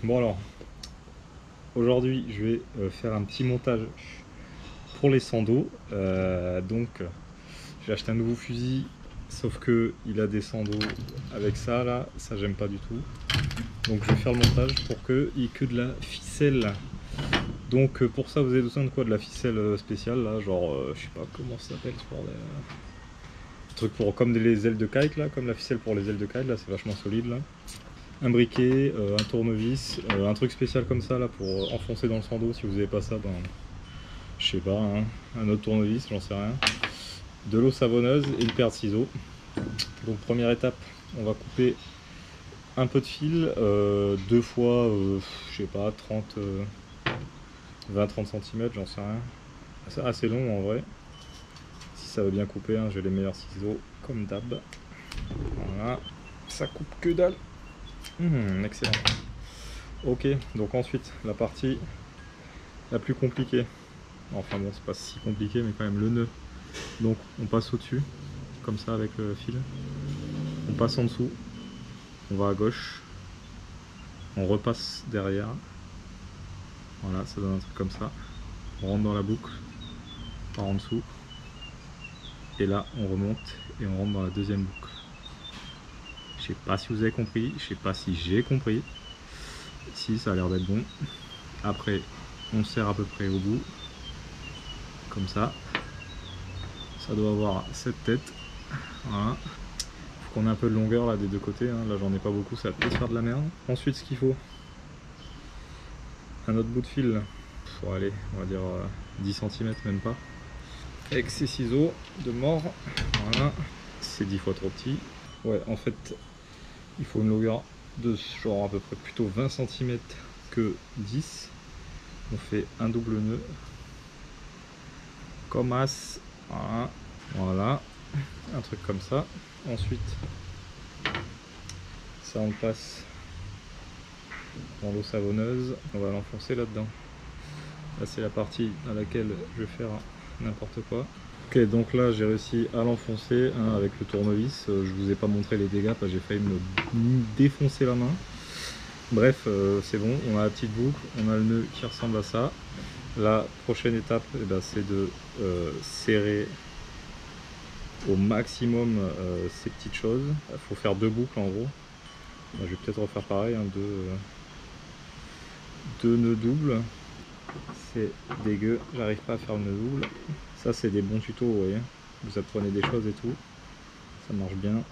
Bon alors, aujourd'hui je vais faire un petit montage pour les sandos. J'ai acheté un nouveau fusil, sauf que il a des sandos avec ça là, ça j'aime pas du tout. Donc je vais faire le montage pour qu'il n'y ait que de la ficelle. Donc pour ça vous avez besoin de quoi? De la ficelle spéciale là, genre je sais pas comment ça s'appelle ce bordel. Truc pour comme les ailes de kite là, comme la ficelle pour les ailes de kite là, c'est vachement solide là. Un briquet, un tournevis, un truc spécial comme ça là pour enfoncer dans le sando. Si vous n'avez pas ça, ben je sais pas, hein, un autre tournevis, j'en sais rien. De l'eau savonneuse et une paire de ciseaux. Donc première étape, on va couper un peu de fil, deux fois, je sais pas, 20-30 cm, j'en sais rien. C'est assez long en vrai. Si ça veut bien couper, hein, j'ai les meilleurs ciseaux comme d'hab. Voilà, ça coupe que dalle. Excellent. Ok, donc ensuite la partie la plus compliquée. Enfin bon, c'est pas si compliqué, mais quand même le nœud. Donc on passe au-dessus, comme ça avec le fil. On passe en dessous, on va à gauche, on repasse derrière. Voilà, ça donne un truc comme ça. On rentre dans la boucle, par en dessous. Et là, on remonte et on rentre dans la deuxième boucle. Je sais pas si vous avez compris, je sais pas si j'ai compris. Si, ça a l'air d'être bon. Après, on serre à peu près au bout. Comme ça. Ça doit avoir cette tête. Voilà. Faut qu'on ait un peu de longueur là des deux côtés. Hein. Là, j'en ai pas beaucoup, ça va peut-être faire de la merde. Ensuite, ce qu'il faut, un autre bout de fil. Pour aller, on va dire 10 cm, même pas. Avec ses ciseaux de mort. Voilà. C'est 10 fois trop petit. Ouais, en fait, il faut une longueur de genre à peu près plutôt 20 cm que 10. On fait un double nœud. Comme as. Voilà. Voilà. Un truc comme ça. Ensuite, ça on le passe dans l'eau savonneuse. On va l'enfoncer là-dedans. Là, c'est la partie dans laquelle je vais faire n'importe quoi. Ok, donc là j'ai réussi à l'enfoncer hein, avec le tournevis. Je vous ai pas montré les dégâts parce que j'ai failli me défoncer la main. Bref, c'est bon, on a la petite boucle, on a le nœud qui ressemble à ça. La prochaine étape, eh ben, c'est de serrer au maximum ces petites choses. Il faut faire deux boucles en gros. Je vais peut-être refaire pareil, hein, deux nœuds doubles. C'est dégueu, j'arrive pas à faire le nœud double. Ça c'est des bons tutos, vous voyez. Vous apprenez des choses et tout. Ça marche bien.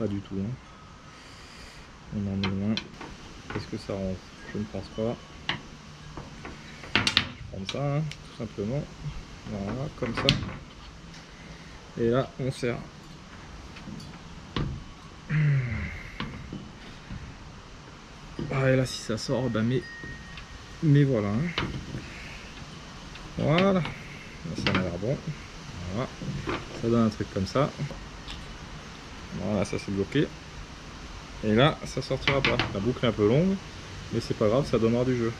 Pas du tout. Hein. On en est loin. Qu'est-ce que ça rend? Je ne pense pas. Je prends ça, hein, tout simplement. Voilà, comme ça. Et là, on serre. Ah, et là, si ça sort, bah mais voilà. Hein. Voilà. Là, ça a l'air bon. Voilà. Ça donne un truc comme ça. Voilà, ça c'est bloqué. Et là, ça sortira pas. La boucle est un peu longue, mais c'est pas grave, ça donnera du jeu.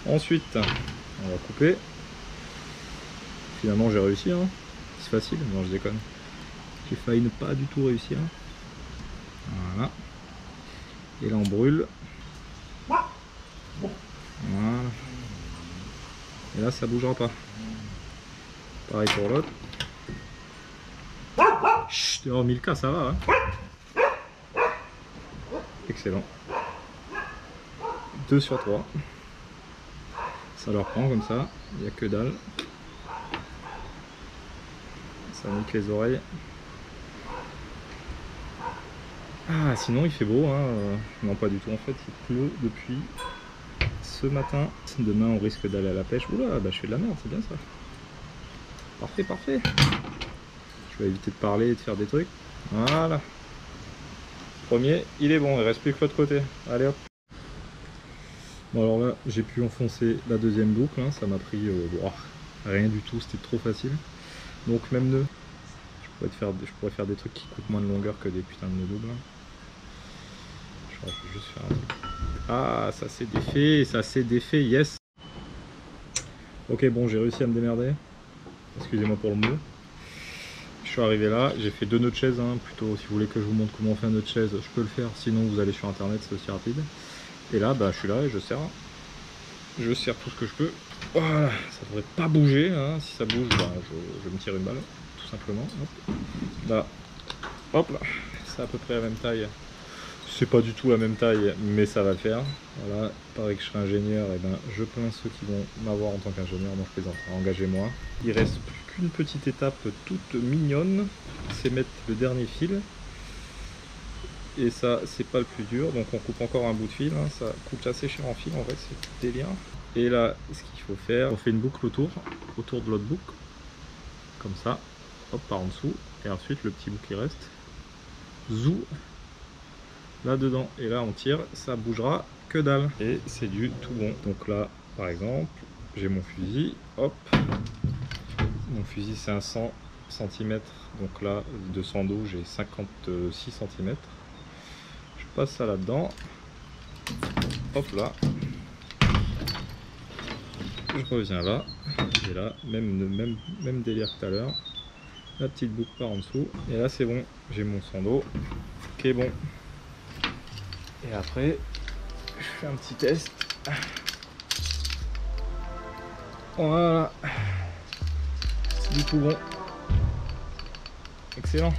Ensuite, on va couper. Finalement, j'ai réussi. Hein. C'est facile. Non, je déconne. J'ai failli ne pas du tout réussir. Voilà. Et là, on brûle. Voilà. Et là, ça bougera pas. Pareil pour l'autre. Chut, oh, 1000K, ça va. Hein. Excellent. 2 sur 3. Ça leur prend comme ça. Il n'y a que dalle. Ça nique les oreilles. Ah, sinon il fait beau. Hein. Non, pas du tout en fait. Il pleut depuis ce matin. Demain, on risque d'aller à la pêche. Oula, bah, je fais de la merde, c'est bien ça. Parfait, parfait. Je vais éviter de parler et de faire des trucs. Voilà. Premier, il est bon. Il reste plus que l'autre côté. Allez hop. Bon alors là, j'ai pu enfoncer la deuxième boucle. Hein. Ça m'a pris rien du tout. C'était trop facile. Donc même nœud. Je pourrais faire des trucs qui coûtent moins de longueur que des putains de nœuds doubles. Je vais juste faire un truc. Ah, ça s'est défait, yes. Ok, bon, j'ai réussi à me démerder. Excusez-moi pour le mot. Je suis arrivé là, j'ai fait 2 nœuds de chaise, hein, plutôt si vous voulez que je vous montre comment on fait un nœud de chaise, je peux le faire, sinon vous allez sur internet, c'est aussi rapide. Et là, bah, je suis là et je serre tout ce que je peux. Voilà, ça devrait pas bouger, hein. Si ça bouge, bah, je me tire une balle, tout simplement. Hop là, hop là, c'est à peu près la même taille. C'est pas du tout la même taille, mais ça va le faire. Voilà, pareil que je serai ingénieur, et ben je plains ceux qui vont m'avoir en tant qu'ingénieur, non je plaisante, engagez-moi. Il reste plus qu'une petite étape toute mignonne, c'est mettre le dernier fil. Et ça, c'est pas le plus dur, donc on coupe encore un bout de fil, hein. Ça coûte assez cher en fil, en vrai, c'est tout délire. Et là, ce qu'il faut faire, on fait une boucle autour de l'autre boucle, comme ça, hop, par en dessous, et ensuite le petit bout qui reste, zou, là-dedans. Et là, on tire, ça bougera que dalle. Et c'est du tout bon. Donc là, par exemple, j'ai mon fusil, hop, mon fusil c'est un 100 cm, donc là, de 112, j'ai 56 cm. Je passe ça là-dedans, hop là, je reviens là, et là, même délire que tout à l'heure, la petite boucle par en dessous, et là c'est bon, j'ai mon sando qui est bon. Et après, je fais un petit test. Voilà, c'est du tout bon, excellent.